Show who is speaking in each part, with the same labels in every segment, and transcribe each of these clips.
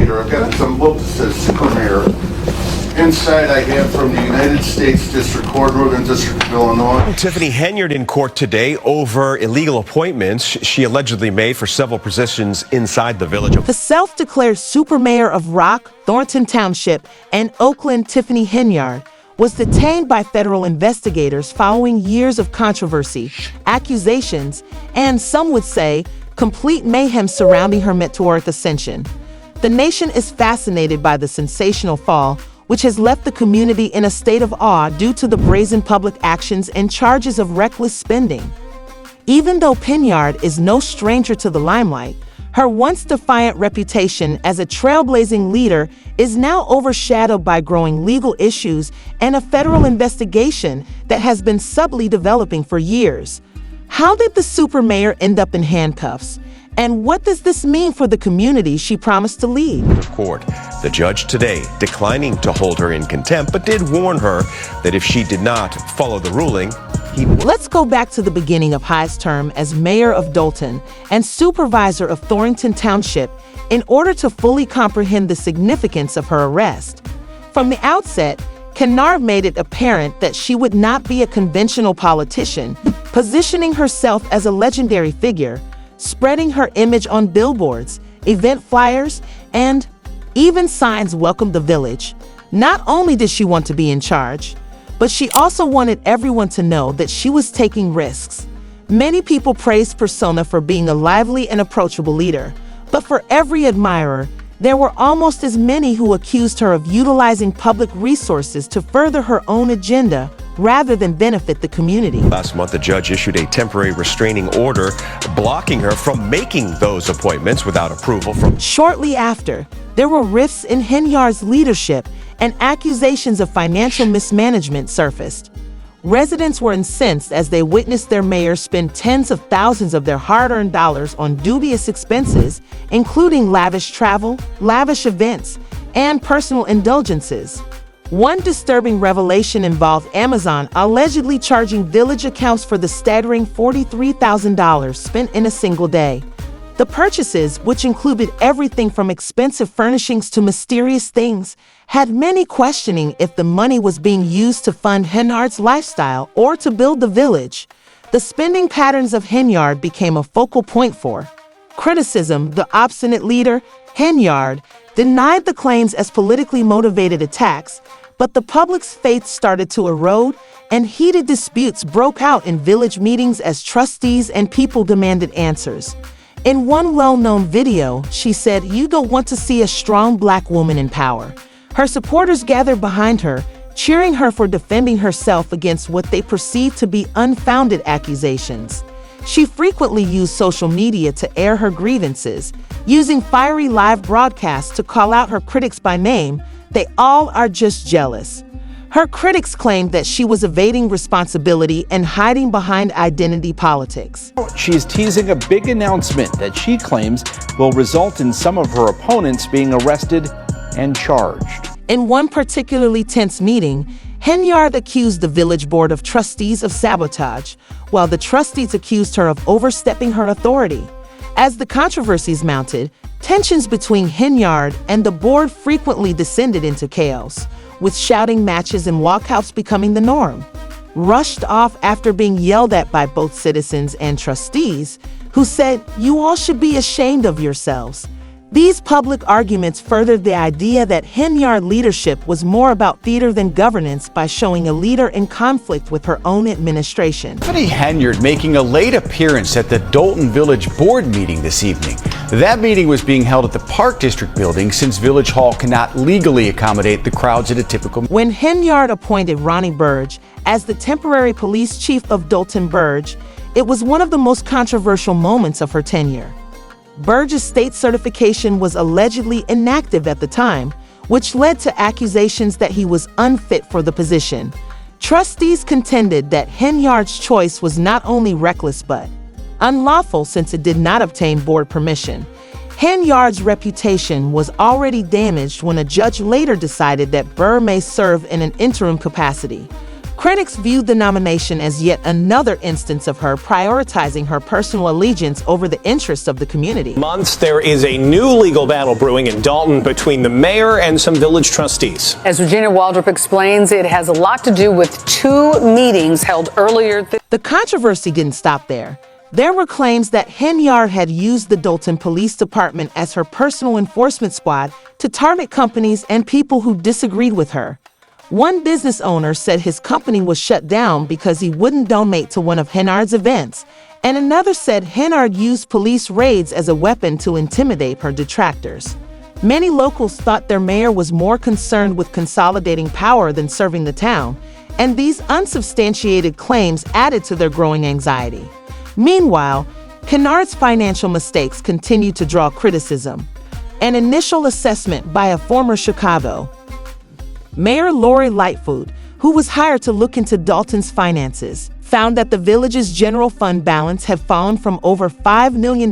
Speaker 1: leader. I've got some book that says super mayor. Inside I have from the United States District Court, Northern District of Illinois.
Speaker 2: Tiffany Henyard in court today over illegal appointments she allegedly made for several positions inside the village.
Speaker 3: The self-declared super mayor of Rock, Thornton Township, and Oakland, Tiffany Henyard, was detained by federal investigators following years of controversy, accusations, and some would say, complete mayhem surrounding her meteoric ascension. The nation is fascinated by the sensational fall, which has left the community in a state of awe due to the brazen public actions and charges of reckless spending. Even though Henyard is no stranger to the limelight, her once defiant reputation as a trailblazing leader is now overshadowed by growing legal issues and a federal investigation that has been subtly developing for years. How did the super mayor end up in handcuffs? And what does this mean for the community she promised to lead?
Speaker 2: Court. The judge today declining to hold her in contempt, but did warn her that if she did not follow the ruling, he would.
Speaker 3: Let's go back to the beginning of Hyde's term as mayor of Dolton and supervisor of Thornton Township in order to fully comprehend the significance of her arrest. From the outset, Henyard made it apparent that she would not be a conventional politician, positioning herself as a legendary figure, spreading her image on billboards, event flyers, and even signs welcomed the village. Not only did she want to be in charge, but she also wanted everyone to know that she was taking risks. Many people praised Persona for being a lively and approachable leader, but for every admirer, there were almost as many who accused her of utilizing public resources to further her own agenda rather than benefit the community.
Speaker 2: Last month, the judge issued a temporary restraining order blocking her from making those appointments without approval from.
Speaker 3: Shortly after, there were rifts in Henyard's leadership and accusations of financial mismanagement surfaced. Residents were incensed as they witnessed their mayor spend tens of thousands of their hard-earned dollars on dubious expenses, including lavish travel, lavish events, and personal indulgences. One disturbing revelation involved Amazon allegedly charging village accounts for the staggering $43,000 spent in a single day. The purchases, which included everything from expensive furnishings to mysterious things, had many questioning if the money was being used to fund Henyard's lifestyle or to build the village. The spending patterns of Henyard became a focal point for criticism. The obstinate leader, Henyard, denied the claims as politically motivated attacks, but the public's faith started to erode, and heated disputes broke out in village meetings as trustees and people demanded answers. In one well-known video, she said, "You don't want to see a strong black woman in power." Her supporters gathered behind her, cheering her for defending herself against what they perceived to be unfounded accusations. She frequently used social media to air her grievances, using fiery live broadcasts to call out her critics by name. They all are just jealous. Her critics claimed that she was evading responsibility and hiding behind identity politics.
Speaker 4: She is teasing a big announcement that she claims will result in some of her opponents being arrested and charged.
Speaker 3: In one particularly tense meeting, Henyard accused the village board of trustees of sabotage, while the trustees accused her of overstepping her authority. As the controversies mounted, tensions between Henyard and the board frequently descended into chaos, with shouting matches and walkouts becoming the norm. Rushed off after being yelled at by both citizens and trustees, who said, "You all should be ashamed of yourselves." These public arguments furthered the idea that Henyard leadership was more about theater than governance by showing a leader in conflict with her own administration.
Speaker 4: Tiffany Henyard making a late appearance at the Dolton Village Board meeting this evening. That meeting was being held at the Park District building since Village Hall cannot legally accommodate the crowds at a typical.
Speaker 3: When Henyard appointed Ronnie Burge as the temporary police chief of Dolton Burge, it was one of the most controversial moments of her tenure. Burge's state certification was allegedly inactive at the time, which led to accusations that he was unfit for the position. Trustees contended that Henyard's choice was not only reckless but unlawful since it did not obtain board permission. Henyard's reputation was already damaged when a judge later decided that Burr may serve in an interim capacity. Critics viewed the nomination as yet another instance of her prioritizing her personal allegiance over the interests of the community.
Speaker 5: Months, there is a new legal battle brewing in Dalton between the mayor and some village trustees.
Speaker 6: As Virginia Waldrop explains, it has a lot to do with two meetings held earlier.
Speaker 3: The controversy didn't stop there. There were claims that Henyard had used the Dalton Police Department as her personal enforcement squad to target companies and people who disagreed with her. One business owner said his company was shut down because he wouldn't donate to one of Henyard's events, and another said Henyard used police raids as a weapon to intimidate her detractors. Many locals thought their mayor was more concerned with consolidating power than serving the town, and these unsubstantiated claims added to their growing anxiety. Meanwhile, Henyard's financial mistakes continued to draw criticism. An initial assessment by a former Chicago Mayor Lori Lightfoot, who was hired to look into Dalton's finances, found that the village's general fund balance had fallen from over $5 million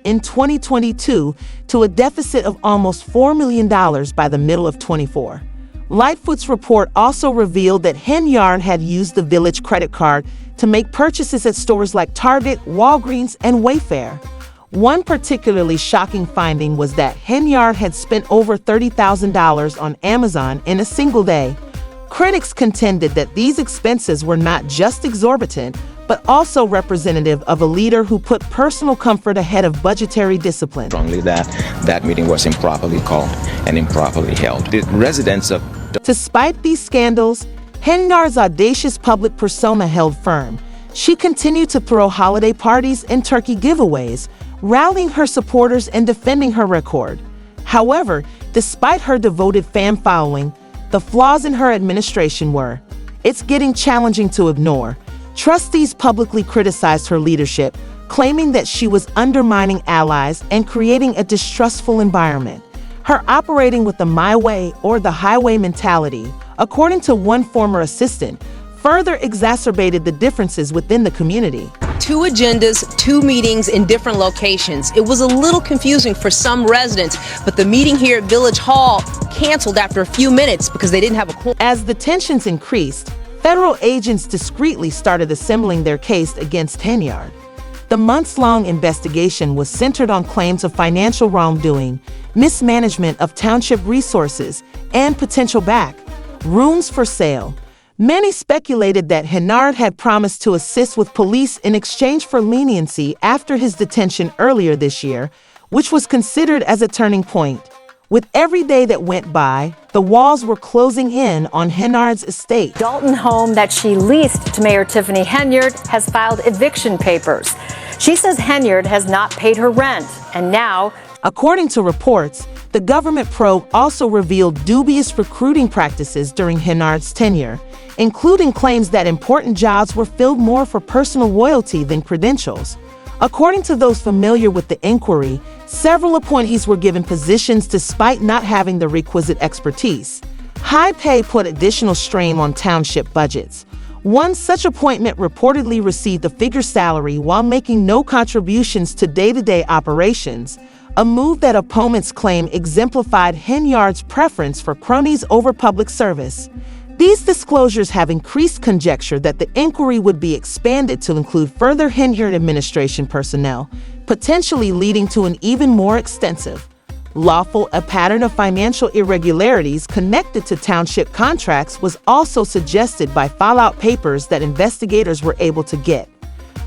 Speaker 3: in 2022 to a deficit of almost $4 million by the middle of 24. Lightfoot's report also revealed that Henyard had used the village credit card to make purchases at stores like Target, Walgreens, and Wayfair. One particularly shocking finding was that Henyard had spent over $30,000 on Amazon in a single day. Critics contended that these expenses were not just exorbitant, but also representative of a leader who put personal comfort ahead of budgetary discipline.
Speaker 7: Strongly that meeting was improperly called and improperly held. The residents of...
Speaker 3: Despite these scandals, Henyard's audacious public persona held firm. She continued to throw holiday parties and turkey giveaways, rallying her supporters and defending her record. However, despite her devoted fan following, the flaws in her administration were, it's getting challenging to ignore. Trustees publicly criticized her leadership, claiming that she was undermining allies and creating a distrustful environment. Her operating with the my way or the highway mentality, according to one former assistant, further exacerbated the differences within the community.
Speaker 8: Two agendas, two meetings in different locations. It was a little confusing for some residents, but the meeting here at Village Hall canceled after a few minutes because they didn't have a quorum.
Speaker 3: As the tensions increased, federal agents discreetly started assembling their case against Henyard. The months-long investigation was centered on claims of financial wrongdoing, mismanagement of township resources, and potential rooms for sale. Many speculated that Henyard had promised to assist with police in exchange for leniency after his detention earlier this year, which was considered as a turning point. With every day that went by, the walls were closing in on Henyard's estate.
Speaker 9: Dalton home that she leased to Mayor Tiffany Henyard has filed eviction papers. She says Henyard has not paid her rent, and now...
Speaker 3: According to reports, the government probe also revealed dubious recruiting practices during Henyard's tenure, including claims that important jobs were filled more for personal loyalty than credentials. According to those familiar with the inquiry, several appointees were given positions despite not having the requisite expertise. High pay put additional strain on township budgets. One such appointment reportedly received a figure salary while making no contributions to day-to-day operations, a move that opponents claim exemplified Henyard's preference for cronies over public service. These disclosures have increased conjecture that the inquiry would be expanded to include further Henyard administration personnel, potentially leading to an even more extensive, a pattern of financial irregularities connected to township contracts was also suggested by fallout papers that investigators were able to get.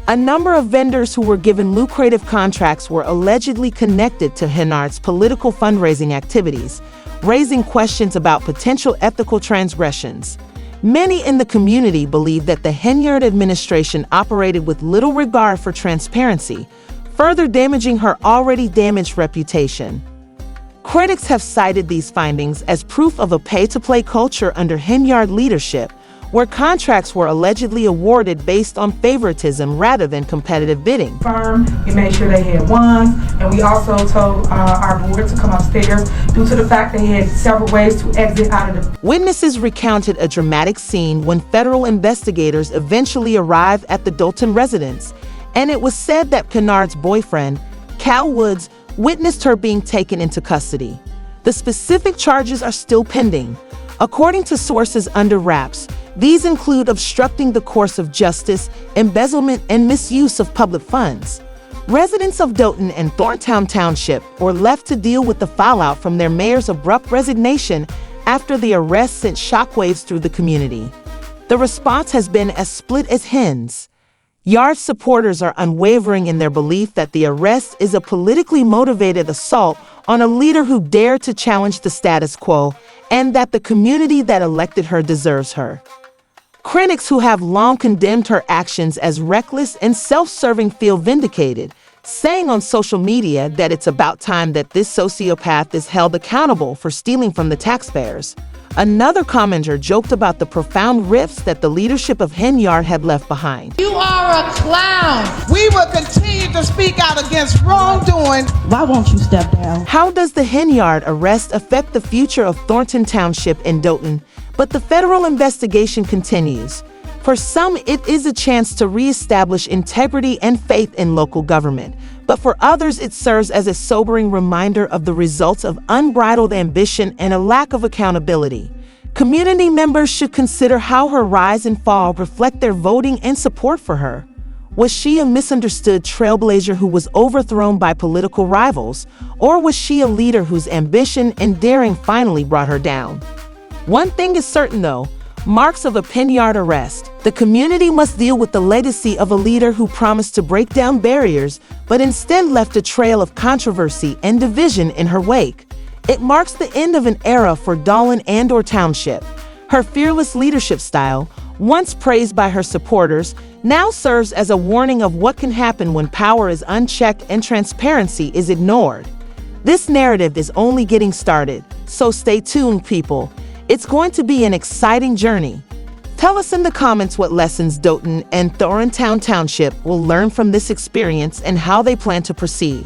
Speaker 3: A number of vendors who were given lucrative contracts were allegedly connected to Henyard's political fundraising activities, raising questions about potential ethical transgressions. Many in the community believe that the Henyard administration operated with little regard for transparency, further damaging her already damaged reputation. Critics have cited these findings as proof of a pay-to-play culture under Henyard leadership, where contracts were allegedly awarded based on favoritism rather than competitive bidding.
Speaker 10: We made sure they had ones, and we also told our board to come upstairs due to the fact they had several ways to exit out of the...
Speaker 3: Witnesses recounted a dramatic scene when federal investigators eventually arrived at the Dalton residence, and it was said that Henyard's boyfriend, Cal Woods, witnessed her being taken into custody. The specific charges are still pending. According to sources under wraps, these include obstructing the course of justice, embezzlement, and misuse of public funds. Residents of Dolton and Thorntown Township were left to deal with the fallout from their mayor's abrupt resignation after the arrest sent shockwaves through the community. The response has been as split as hens. Yard supporters are unwavering in their belief that the arrest is a politically motivated assault on a leader who dared to challenge the status quo, and that the community that elected her deserves her. Critics who have long condemned her actions as reckless and self-serving feel vindicated, saying on social media that it's about time that this sociopath is held accountable for stealing from the taxpayers. Another commenter joked about the profound rifts that the leadership of Henyard had left behind.
Speaker 11: You are a clown. We will continue to speak out against wrongdoing.
Speaker 12: Why won't you step down?
Speaker 3: How does the Henyard arrest affect the future of Thornton Township and Dolton? But the federal investigation continues. For some, it is a chance to reestablish integrity and faith in local government. But for others, it serves as a sobering reminder of the results of unbridled ambition and a lack of accountability. Community members should consider how her rise and fall reflect their voting and support for her. Was she a misunderstood trailblazer who was overthrown by political rivals? Or was she a leader whose ambition and daring finally brought her down? One thing is certain though, marks of a Henyard arrest. The community must deal with the legacy of a leader who promised to break down barriers, but instead left a trail of controversy and division in her wake. It marks the end of an era for Dolton and/or Township. Her fearless leadership style, once praised by her supporters, now serves as a warning of what can happen when power is unchecked and transparency is ignored. This narrative is only getting started, so stay tuned, people. It's going to be an exciting journey. Tell us in the comments what lessons Dolton and Thorntown Township will learn from this experience and how they plan to proceed.